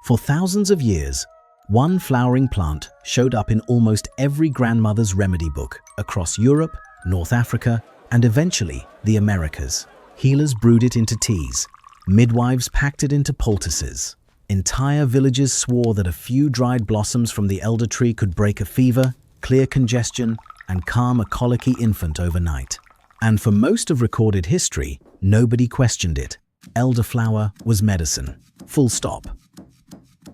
For thousands of years, one flowering plant showed up in almost every grandmother's remedy book across Europe, North Africa, and eventually the Americas. Healers brewed it into teas. Midwives packed it into poultices. Entire villages swore that a few dried blossoms from the elder tree could break a fever, clear congestion, and calm a colicky infant overnight. And for most of recorded history, nobody questioned it. Elderflower was medicine. Full stop.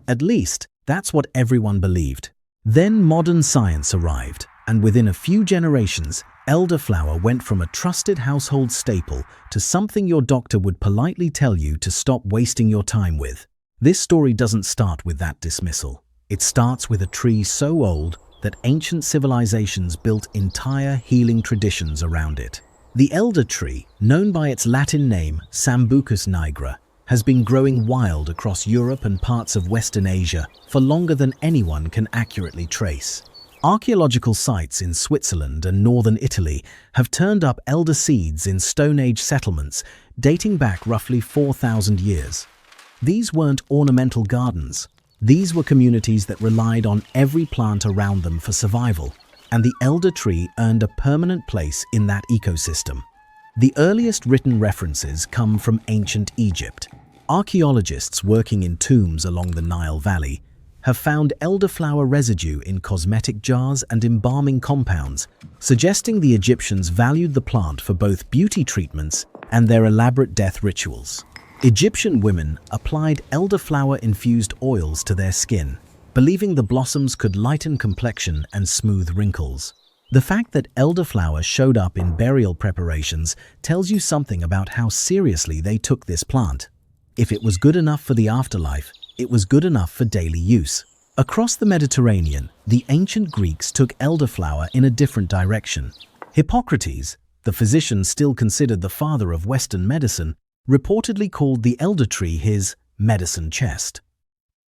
At least, that's what everyone believed. Then modern science arrived, and within a few generations, elderflower went from a trusted household staple to something your doctor would politely tell you to stop wasting your time with. This story doesn't start with that dismissal. It starts with a tree so old that ancient civilizations built entire healing traditions around it. The elder tree, known by its Latin name Sambucus nigra, has been growing wild across Europe and parts of Western Asia for longer than anyone can accurately trace. Archaeological sites in Switzerland and northern Italy have turned up elder seeds in Stone Age settlements dating back roughly 4,000 years. These weren't ornamental gardens. These were communities that relied on every plant around them for survival, and the elder tree earned a permanent place in that ecosystem. The earliest written references come from ancient Egypt. Archaeologists working in tombs along the Nile Valley have found elderflower residue in cosmetic jars and embalming compounds, suggesting the Egyptians valued the plant for both beauty treatments and their elaborate death rituals. Egyptian women applied elderflower-infused oils to their skin, believing the blossoms could lighten complexion and smooth wrinkles. The fact that elderflower showed up in burial preparations tells you something about how seriously they took this plant. If it was good enough for the afterlife, it was good enough for daily use. Across the Mediterranean, the ancient Greeks took elderflower in a different direction. Hippocrates, the physician still considered the father of Western medicine, reportedly called the elder tree his medicine chest.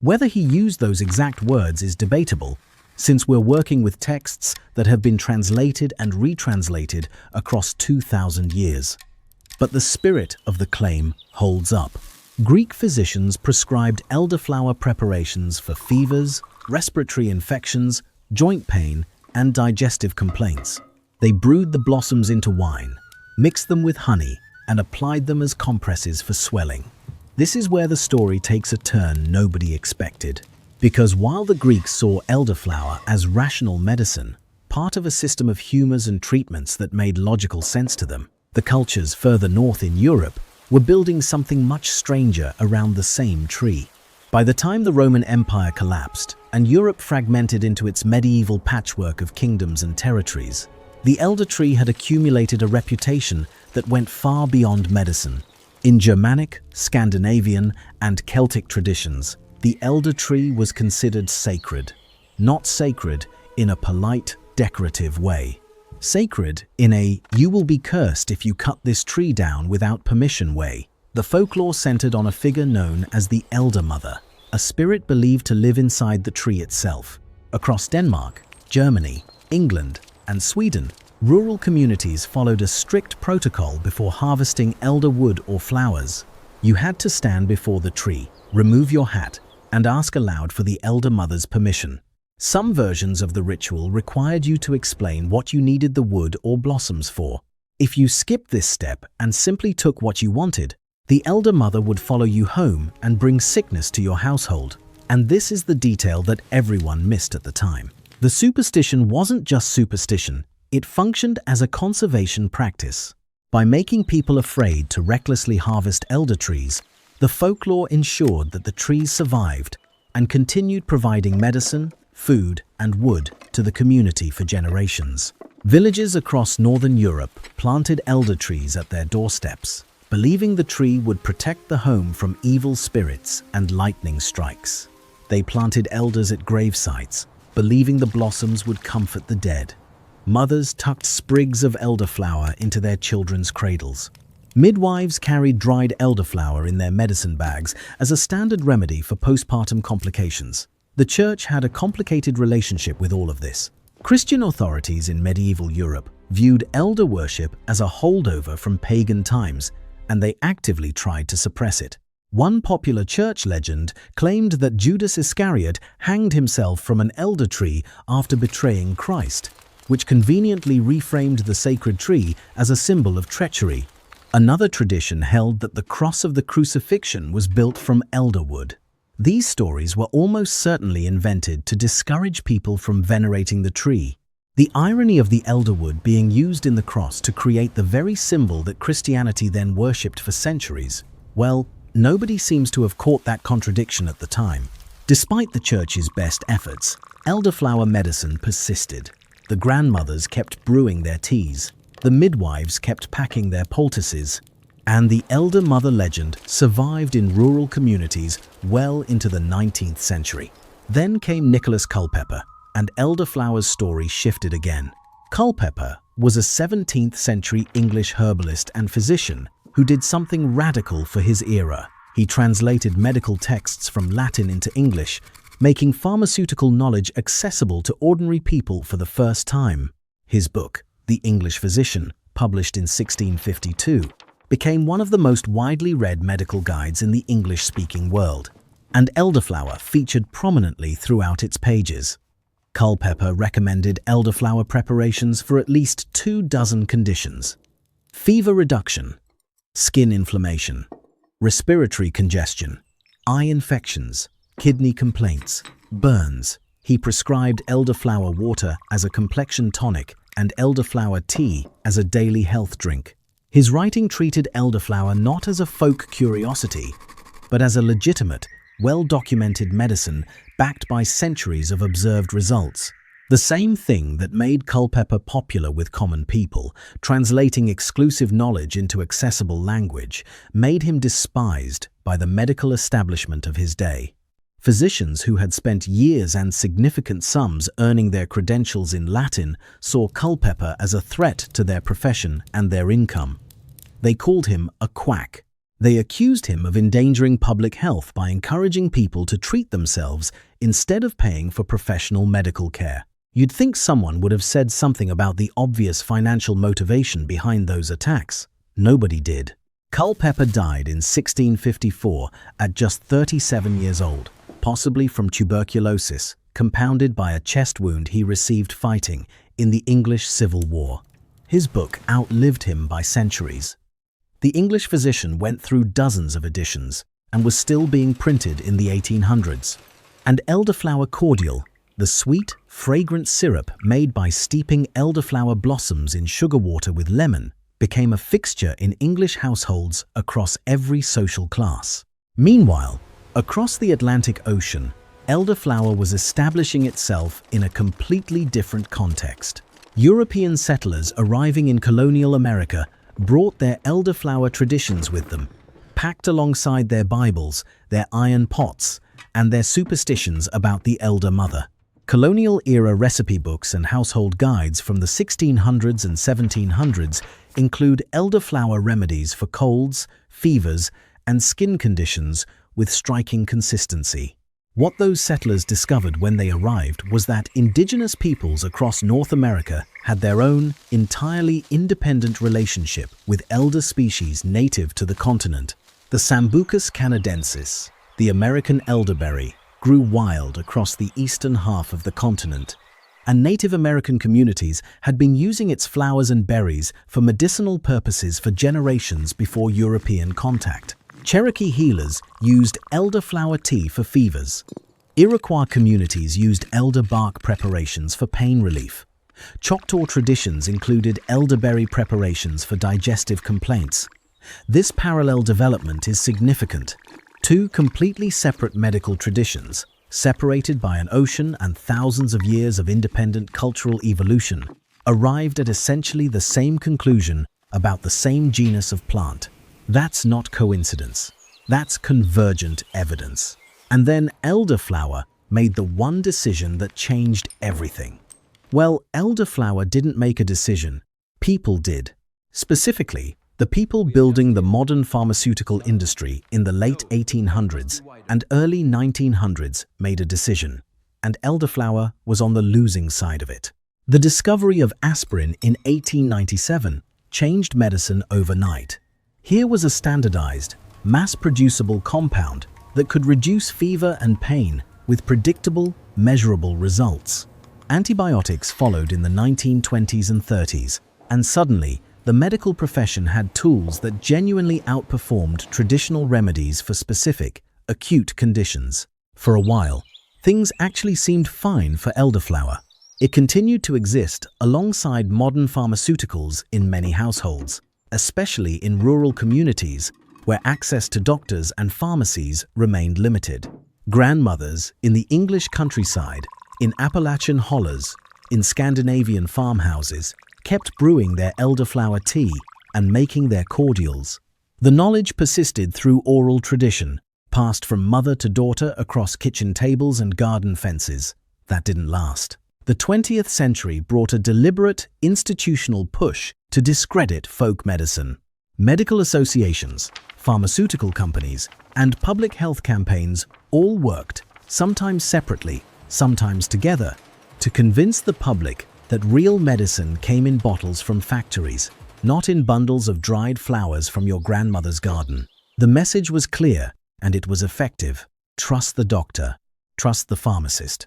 Whether he used those exact words is debatable, since we're working with texts that have been translated and retranslated across 2,000 years. But the spirit of the claim holds up. Greek physicians prescribed elderflower preparations for fevers, respiratory infections, joint pain, and digestive complaints. They brewed the blossoms into wine, mixed them with honey, and applied them as compresses for swelling. This is where the story takes a turn nobody expected. Because while the Greeks saw elderflower as rational medicine, part of a system of humors and treatments that made logical sense to them, the cultures further north in Europe were building something much stranger around the same tree. By the time the Roman Empire collapsed and Europe fragmented into its medieval patchwork of kingdoms and territories, the elder tree had accumulated a reputation that went far beyond medicine. In Germanic, Scandinavian, and Celtic traditions, the elder tree was considered sacred. Not sacred in a polite, decorative way. Sacred in a "you will be cursed if you cut this tree down without permission" way. The folklore centered on a figure known as the Elder Mother, a spirit believed to live inside the tree itself. Across Denmark, Germany, England, and Sweden, rural communities followed a strict protocol before harvesting elder wood or flowers. You had to stand before the tree, remove your hat, and ask aloud for the elder mother's permission. Some versions of the ritual required you to explain what you needed the wood or blossoms for. If you skipped this step and simply took what you wanted, the elder mother would follow you home and bring sickness to your household. And this is the detail that everyone missed at the time. The superstition wasn't just superstition, it functioned as a conservation practice. By making people afraid to recklessly harvest elder trees, the folklore ensured that the trees survived and continued providing medicine, food, and wood to the community for generations. Villages across northern Europe planted elder trees at their doorsteps, believing the tree would protect the home from evil spirits and lightning strikes. They planted elders at grave sites, believing the blossoms would comfort the dead. Mothers tucked sprigs of elderflower into their children's cradles. Midwives carried dried elderflower in their medicine bags as a standard remedy for postpartum complications. The church had a complicated relationship with all of this. Christian authorities in medieval Europe viewed elder worship as a holdover from pagan times, and they actively tried to suppress it. One popular church legend claimed that Judas Iscariot hanged himself from an elder tree after betraying Christ, which conveniently reframed the sacred tree as a symbol of treachery. Another tradition held that the cross of the crucifixion was built from elder wood. These stories were almost certainly invented to discourage people from venerating the tree. The irony of the elder wood being used in the cross to create the very symbol that Christianity then worshipped for centuries, well, nobody seems to have caught that contradiction at the time. Despite the church's best efforts, elderflower medicine persisted. The grandmothers kept brewing their teas, the midwives kept packing their poultices, and the elder mother legend survived in rural communities well into the 19th century. Then came Nicholas Culpeper, and elderflower's story shifted again. Culpeper was a 17th century English herbalist and physician who did something radical for his era. He translated medical texts from Latin into English, making pharmaceutical knowledge accessible to ordinary people for the first time. His book, The English Physician, published in 1652, became one of the most widely read medical guides in the English-speaking world, and elderflower featured prominently throughout its pages. Culpeper recommended elderflower preparations for at least 24 conditions: fever reduction, skin inflammation, respiratory congestion, eye infections, kidney complaints, burns. He prescribed elderflower water as a complexion tonic and elderflower tea as a daily health drink. His writing treated elderflower not as a folk curiosity, but as a legitimate, well-documented medicine backed by centuries of observed results. The same thing that made Culpeper popular with common people, translating exclusive knowledge into accessible language, made him despised by the medical establishment of his day. Physicians who had spent years and significant sums earning their credentials in Latin saw Culpeper as a threat to their profession and their income. They called him a quack. They accused him of endangering public health by encouraging people to treat themselves instead of paying for professional medical care. You'd think someone would have said something about the obvious financial motivation behind those attacks. Nobody did. Culpeper died in 1654 at just 37 years old, possibly from tuberculosis, compounded by a chest wound he received fighting in the English Civil War. His book outlived him by centuries. The English Physician went through dozens of editions and was still being printed in the 1800s. And elderflower cordial, the sweet, fragrant syrup made by steeping elderflower blossoms in sugar water with lemon, became a fixture in English households across every social class. Meanwhile, across the Atlantic Ocean, elderflower was establishing itself in a completely different context. European settlers arriving in colonial America brought their elderflower traditions with them, packed alongside their Bibles, their iron pots, and their superstitions about the elder mother. Colonial-era recipe books and household guides from the 1600s and 1700s include elderflower remedies for colds, fevers, and skin conditions with striking consistency. What those settlers discovered when they arrived was that indigenous peoples across North America had their own, entirely independent relationship with elder species native to the continent. The Sambucus canadensis, the American elderberry, grew wild across the eastern half of the continent, and Native American communities had been using its flowers and berries for medicinal purposes for generations before European contact. Cherokee healers used elderflower tea for fevers. Iroquois communities used elder bark preparations for pain relief. Choctaw traditions included elderberry preparations for digestive complaints. This parallel development is significant. Two completely separate medical traditions, separated by an ocean and thousands of years of independent cultural evolution, arrived at essentially the same conclusion about the same genus of plant. That's not coincidence. That's convergent evidence. And then elderflower made the one decision that changed everything. Well, elderflower didn't make a decision. People did. Specifically, the people building the modern pharmaceutical industry in the late 1800s and early 1900s made a decision, and elderflower was on the losing side of it. The discovery of aspirin in 1897 changed medicine overnight. Here was a standardized, mass-producible compound that could reduce fever and pain with predictable, measurable results. Antibiotics followed in the 1920s and 30s, and suddenly, the medical profession had tools that genuinely outperformed traditional remedies for specific, acute conditions. For a while, things actually seemed fine for elderflower. It continued to exist alongside modern pharmaceuticals in many households, especially in rural communities where access to doctors and pharmacies remained limited. Grandmothers in the English countryside, in Appalachian hollers, in Scandinavian farmhouses, kept brewing their elderflower tea and making their cordials. The knowledge persisted through oral tradition, passed from mother to daughter across kitchen tables and garden fences. That didn't last. The 20th century brought a deliberate, institutional push to discredit folk medicine. Medical associations, pharmaceutical companies, and public health campaigns all worked, sometimes separately, sometimes together, to convince the public that real medicine came in bottles from factories, not in bundles of dried flowers from your grandmother's garden. The message was clear, and it was effective. Trust the doctor. Trust the pharmacist.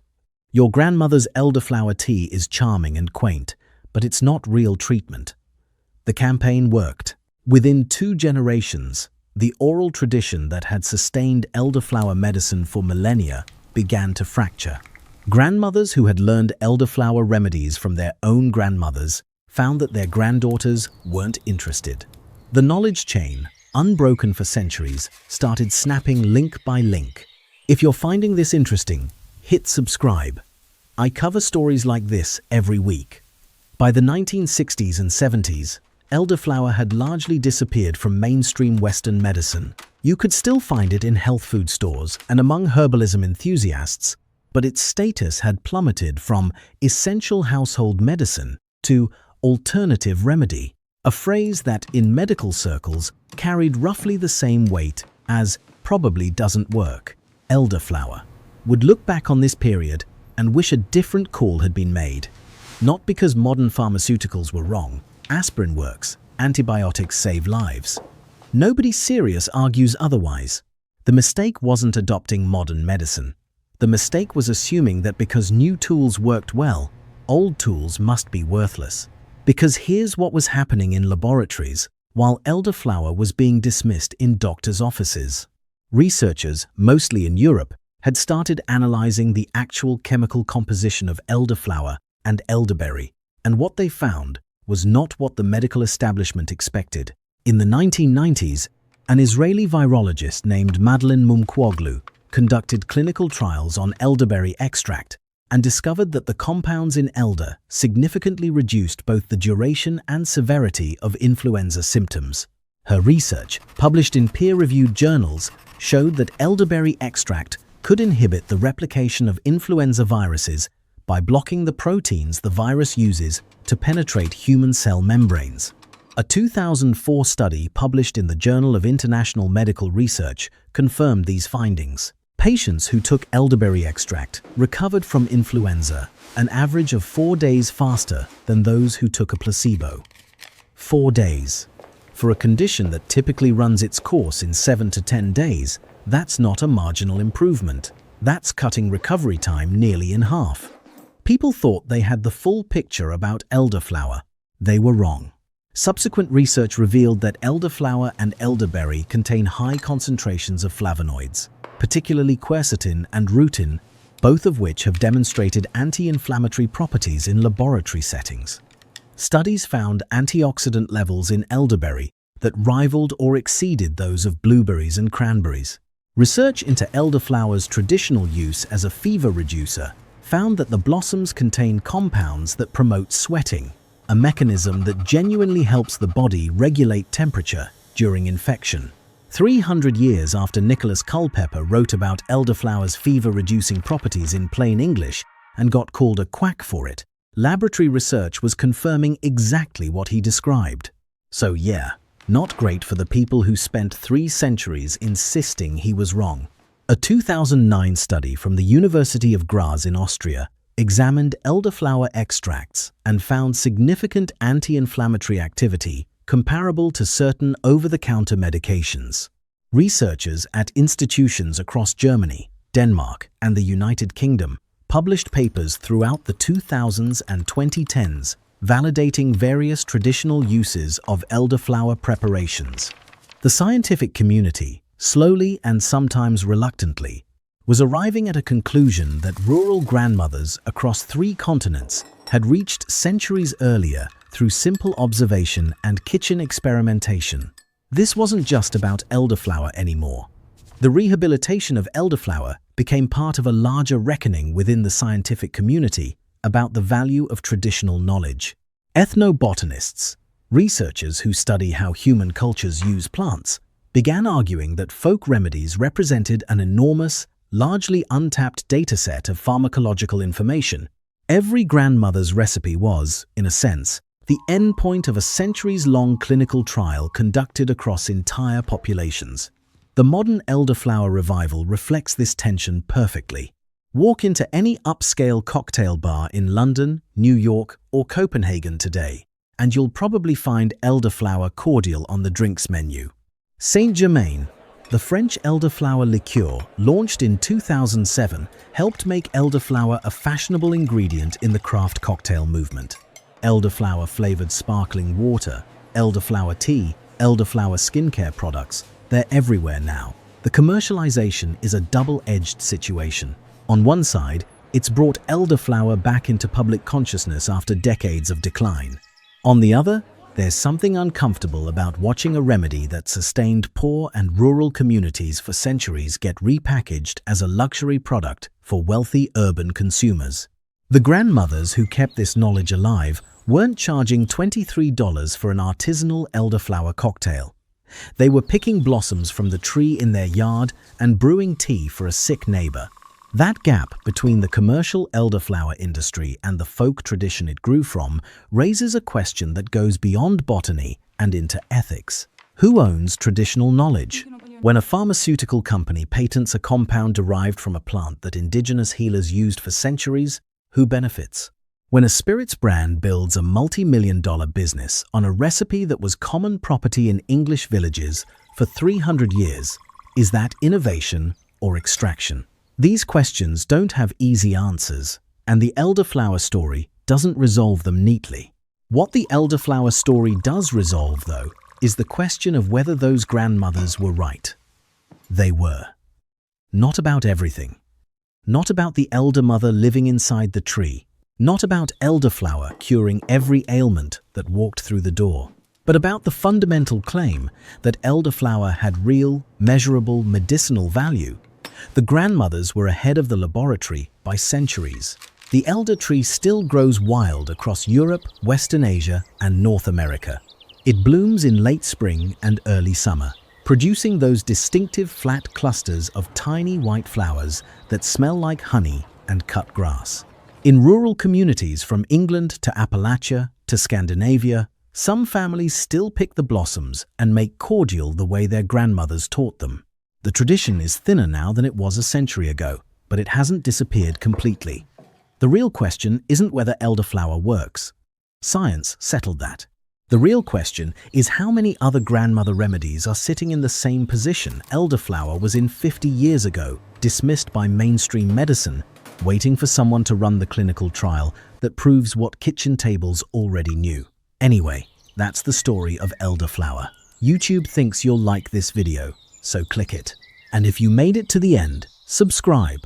Your grandmother's elderflower tea is charming and quaint, but it's not real treatment. The campaign worked. Within 2 generations, the oral tradition that had sustained elderflower medicine for millennia began to fracture. Grandmothers who had learned elderflower remedies from their own grandmothers found that their granddaughters weren't interested. The knowledge chain, unbroken for centuries, started snapping link by link. If you're finding this interesting, hit subscribe. I cover stories like this every week. By the 1960s and 70s, elderflower had largely disappeared from mainstream Western medicine. You could still find it in health food stores and among herbalism enthusiasts, but its status had plummeted from essential household medicine to alternative remedy, a phrase that in medical circles carried roughly the same weight as probably doesn't work. Elderflower would look back on this period and wish a different call had been made. Not because modern pharmaceuticals were wrong. Aspirin works. Antibiotics save lives. Nobody serious argues otherwise. The mistake wasn't adopting modern medicine. The mistake was assuming that because new tools worked well, old tools must be worthless. Because here's what was happening in laboratories while elderflower was being dismissed in doctors' offices. Researchers, mostly in Europe, had started analyzing the actual chemical composition of elderflower and elderberry, and what they found was not what the medical establishment expected. In the 1990s, an Israeli virologist named Madeleine Mumkwoglu conducted clinical trials on elderberry extract and discovered that the compounds in elder significantly reduced both the duration and severity of influenza symptoms. Her research, published in peer-reviewed journals, showed that elderberry extract could inhibit the replication of influenza viruses by blocking the proteins the virus uses to penetrate human cell membranes. A 2004 study published in the Journal of International Medical Research confirmed these findings. Patients who took elderberry extract recovered from influenza an average of 4 days faster than those who took a placebo. 4 days. For a condition that typically runs its course in 7 to 10 days, that's not a marginal improvement. That's cutting recovery time nearly in half. People thought they had the full picture about elderflower. They were wrong. Subsequent research revealed that elderflower and elderberry contain high concentrations of flavonoids, particularly quercetin and rutin, both of which have demonstrated anti-inflammatory properties in laboratory settings. Studies found antioxidant levels in elderberry that rivaled or exceeded those of blueberries and cranberries. Research into elderflower's traditional use as a fever reducer found that the blossoms contain compounds that promote sweating, a mechanism that genuinely helps the body regulate temperature during infection. 300 years after Nicholas Culpeper wrote about elderflower's fever-reducing properties in plain English and got called a quack for it, laboratory research was confirming exactly what he described. So yeah, not great for the people who spent 3 centuries insisting he was wrong. A 2009 study from the University of Graz in Austria examined elderflower extracts and found significant anti-inflammatory activity comparable to certain over-the-counter medications. Researchers at institutions across Germany, Denmark, and the United Kingdom published papers throughout the 2000s and 2010s validating various traditional uses of elderflower preparations. The scientific community, slowly and sometimes reluctantly, was arriving at a conclusion that rural grandmothers across 3 continents had reached centuries earlier through simple observation and kitchen experimentation. This wasn't just about elderflower anymore. The rehabilitation of elderflower became part of a larger reckoning within the scientific community about the value of traditional knowledge. Ethnobotanists, researchers who study how human cultures use plants, began arguing that folk remedies represented an enormous, largely untapped dataset of pharmacological information. Every grandmother's recipe was, in a sense, the endpoint of a centuries-long clinical trial conducted across entire populations. The modern elderflower revival reflects this tension perfectly. Walk into any upscale cocktail bar in London, New York, or Copenhagen today, and you'll probably find elderflower cordial on the drinks menu. Saint-Germain, the French elderflower liqueur, launched in 2007, helped make elderflower a fashionable ingredient in the craft cocktail movement. Elderflower-flavored sparkling water, elderflower tea, elderflower skincare products, they're everywhere now. The commercialization is a double-edged situation. On one side, it's brought elderflower back into public consciousness after decades of decline. On the other, there's something uncomfortable about watching a remedy that sustained poor and rural communities for centuries get repackaged as a luxury product for wealthy urban consumers. The grandmothers who kept this knowledge alive weren't charging $23 for an artisanal elderflower cocktail. They were picking blossoms from the tree in their yard and brewing tea for a sick neighbor. That gap between the commercial elderflower industry and the folk tradition it grew from raises a question that goes beyond botany and into ethics. Who owns traditional knowledge? When a pharmaceutical company patents a compound derived from a plant that indigenous healers used for centuries, who benefits? When a spirits brand builds a multi-million-dollar business on a recipe that was common property in English villages for 300 years, is that innovation or extraction? These questions don't have easy answers, and the elderflower story doesn't resolve them neatly. What the elderflower story does resolve, though, is the question of whether those grandmothers were right. They were. Not about everything. Not about the elder mother living inside the tree. Not about elderflower curing every ailment that walked through the door, but about the fundamental claim that elderflower had real, measurable medicinal value. The grandmothers were ahead of the laboratory by centuries. The elder tree still grows wild across Europe, Western Asia, and North America. It blooms in late spring and early summer, producing those distinctive flat clusters of tiny white flowers that smell like honey and cut grass. In rural communities from England to Appalachia to Scandinavia, some families still pick the blossoms and make cordial the way their grandmothers taught them. The tradition is thinner now than it was a century ago, but it hasn't disappeared completely. The real question isn't whether elderflower works. Science settled that. The real question is how many other grandmother remedies are sitting in the same position elderflower was in 50 years ago, dismissed by mainstream medicine, waiting for someone to run the clinical trial that proves what kitchen tables already knew. Anyway, that's the story of elderflower. YouTube thinks you'll like this video, so click it. And if you made it to the end, subscribe.